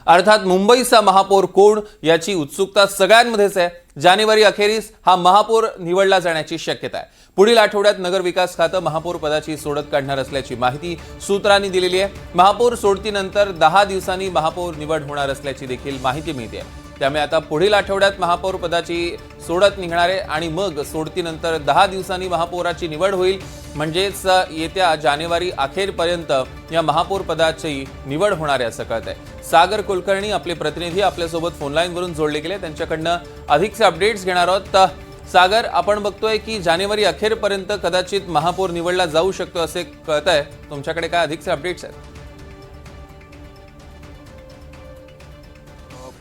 अर्थात मुंबईचा महापौर कोण याची उत्सुकता सगळ्यांमध्येच आहे। जानेवारी अखेरीस हा महापौर निवडला जाण्याची शक्यता आहे। पुढील आठवड्यात नगर विकास खाते महापौर पदाची सोडत काढणार असल्याची माहिती सूत्रांनी दिलेली आहे। महापौर सोडतीनंतर 10 दिवसांनी महापौर निवड होणार असल्याची देखील माहिती मिळते आहे। त्यामुळे आता पुढील आठवड्यात महापौर पदाची सोडत निघणार आहे आणि मग सोडतीनंतर 10 दिवसांनी महापौराची निवड होईल। म्हणजेच येत्या जानेवारी अखेरपर्यंत या महापौर पदाची निवड होणार आहे असं कळतंय। सागर कुलकर्णी आपले प्रतिनिधी आपल्यासोबत फोन लाईन वरून जोडले गेले, त्यांच्याकडनं अधिकचे अपडेट्स घेणार आहोत। सागर, आपण बघतोय की जानेवारी अखेरपर्यंत कदाचित महापौर निवडला जाऊ शकतो असे कळतंय, तुमच्याकडे काय अधिकचे अपडेट्स आहेत?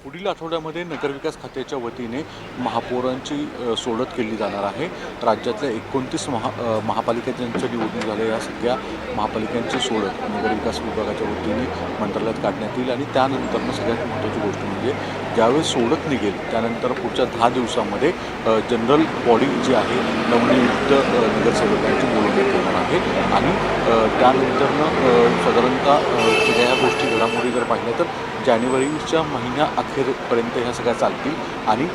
पुढील आठवड्यामध्ये नगरविकास खात्याच्या वतीने महापौरांची सोडत केली जाणार आहे। राज्यातल्या 29 महापालिकांच्या निवडणूक झाल्या, या सगळ्या महापालिकांची सोडत नगरविकास विभागाच्या वतीने मंत्रालयात काढण्यात येईल आणि त्यानंतर सगळ्यात महत्त्वाची गोष्ट म्हणजे ज्यावेळेस सोडत निघेल त्यानंतर पुढच्या 10 दिवसामध्ये जनरल बॉडी जी आहे नवनियुक्त नगरसेवकांची बोलवण्यात येणार आहे आणि त्यानंतरनं साधारणतः सगळ्या ह्या गोष्टी घडामोडी जर पाहिल्या तर जानेवारीच्या महिन्या अखेरपर्यंत ह्या सगळ्या चालतील आणि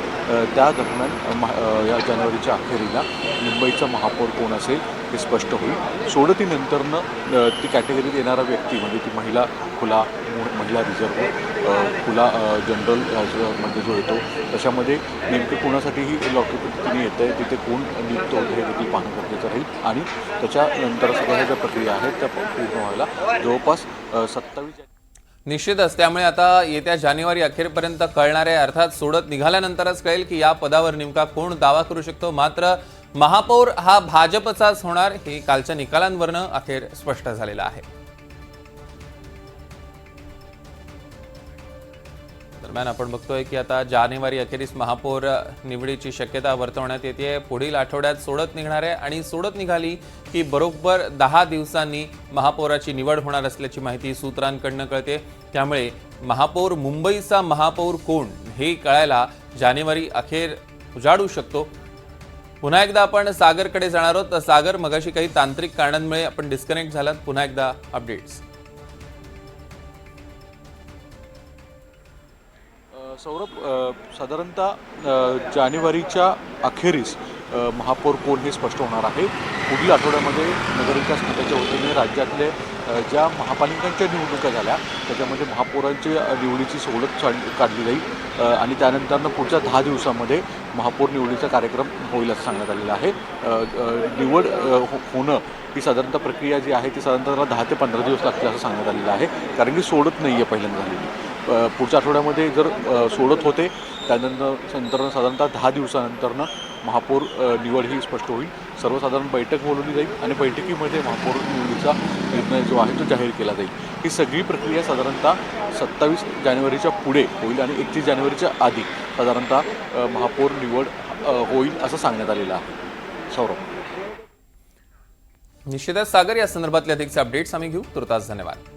त्या दरम्यान या जानेवारीच्या अखेरीला मुंबईचा महापौर कोण असेल हे स्पष्ट होईल। सोडतीनंतरनं ती कॅटेगरीत येणारा व्यक्ती म्हणजे ती महिला खुला, महिला रिझर्व्ह, खुला जनरल मध्ये जो येतो त्याच्यामध्ये नेमकं कोणासाठीही लॉटरी पद्धतीने येतं आहे तिथे कोण नियुक्त होतं हे देखील पाहणं गरजेचं राहील आणि त्याच्यानंतर सगळ्या ज्या प्रक्रिया आहेत त्या पूर्ण व्हायला जवळपास 27 निश्चितच त्यामुळे आता येत्या जानेवारी अखेरपर्यंत कळणार आहे। अर्थात सोडत निघाल्यानंतरच कळेल की या पदावर नेमका कोण दावा करू शकतो। मात्र महापौर हा भाजपचाच होणार हे कालच्या निकालांवरनं अखेर स्पष्ट झालेलं आहे। दरम्यान आपण बघतोय की आता जानेवारी अखेरीस महापौर निवडीची शक्यता वर्तवण्यात येते। पुढील आठवड्यात सोडत निघणार आहे आणि सोडत निघाली की बरोबर 10 दिवसांनी महापौराची निवड होणार असल्याची माहिती सूत्रांकडून कळते। त्यामुळे महापौर मुंबईचा महापौर कोण हे कळायला जानेवारी अखेर उजाडू शकतो। पुन्हा एकदा आपण सागरकडे जाणार आहोत। सागर, मगाशी काही तांत्रिक कारणांमुळे आपण डिस्कनेक्ट झालात, पुन्हा एकदा अपडेट्स। सौरभ, साधारणतः जानेवारीच्या अखेरीस महापौर कोण हे स्पष्ट होणार आहे। पुढील आठवड्यामध्ये नगरविकास खात्याच्या वतीने राज्यातले ज्या महापालिकांच्या निवडणुका झाल्या त्याच्यामध्ये महापौरांच्या निवडीची सोडत काढली जाईल आणि त्यानंतरनं पुढच्या 10 दिवसामध्ये महापौर निवडीचा कार्यक्रम होईल असं सांगण्यात आलेलं आहे। निवड होणं ही साधारणतः प्रक्रिया जी आहे ती साधारणतः 10 ते 15 दिवस लागतील असं सांगण्यात आलेलं आहे, कारण की सोडत नाही आहे पहिल्यांदा झालेली। पुढच्या आठवड्यामध्ये जर सोडत होते त्यानंतर साधारणतः 10 दिवसानंतरनं महापौर निवड ही स्पष्ट होईल। सर्वसाधारण बैठक बोलवली जाईल आणि बैठकीमध्ये महापौर निवडीचा निर्णय जो आहे तो जाहीर केला जाईल। ही सगळी प्रक्रिया साधारणतः 27 जानेवारीच्या पुढे होईल आणि 31 जानेवारीच्या आधी साधारणतः महापौर निवड होईल असं सांगण्यात आलेलं आहे। सौरभ, निश्चितच सागर, या संदर्भातले अधिकचे अपडेट्स आम्ही घेऊ। तुर्तास धन्यवाद।